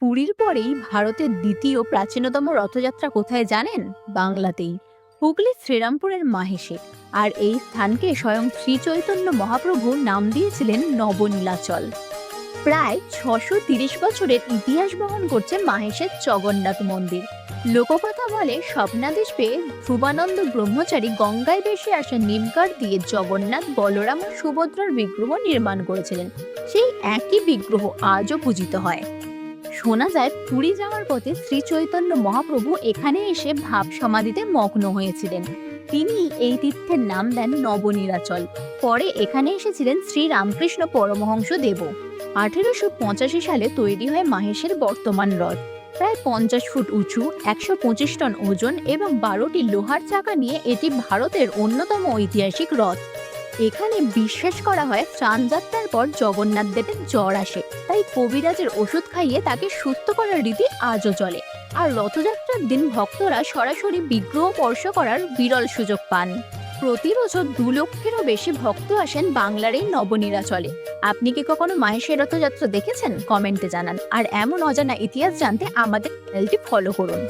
পুরীর পরেই ভারতের দ্বিতীয় প্রাচীনতম রথযাত্রা কোথায় জানেন? বাংলাতেই, হুগলির শ্রীরামপুরের মাহেশে। আর এই স্থানকে স্বয়ং শ্রী চৈতন্য মহাপ্রভু নাম দিয়েছিলেন নবনীলাচল। প্রায় 630 বছরের ইতিহাস বহন করছে মাহেশের জগন্নাথ মন্দির। লোককথা বলে, স্বপ্নাদেশ পেয়ে ধ্রুবানন্দ ব্রহ্মচারী গঙ্গায় ভেসে আসা নিমকার দিয়ে জগন্নাথ, বলরাম ও সুভদ্রার বিগ্রহ নির্মাণ করেছিলেন। সেই একই বিগ্রহ আজও পূজিত হয়। শোনা যায়, পুরী যাওয়ার পথে শ্রী চৈতন্য মহাপ্রভু এখানে এসে ভাব সমাধিতে মগ্ন হয়েছিলেন। তিনি এই তীর্থের নাম দেন নবনীলাচল। পরে এখানে এসেছিলেন শ্রী রামকৃষ্ণ পরমহংস দেব। 1885 সালে তৈরি হয় মাহেশের বর্তমান রথ। প্রায় 50 ফুট উঁচু, 125 টন ওজন এবং 12টি লোহার চাকা নিয়ে এটি ভারতের অন্যতম ঐতিহাসিক রথ। এখানে বিশ্বাস করা হয়, স্নানযাত্রার পর জগন্নাথ দেবের জ্বর আসে, তাই কবিরাজের ওষুধ খাইয়ে তাকে সুস্থ করার রীতি আজও চলে। আর রথযাত্রার দিন ভক্তরা সরাসরি বিগ্রহ স্পর্শ করার বিরল সুযোগ পান। প্রতি বছর 2 লক্ষেরও বেশি ভক্ত আসেন বাংলার এই নবনীলাচলে। আপনি কি কখনো মাহেশের রথযাত্রা দেখেছেন? কমেন্টে জানান। আর এমন অজানা ইতিহাস জানতে আমাদের চ্যানেলটি ফলো করুন।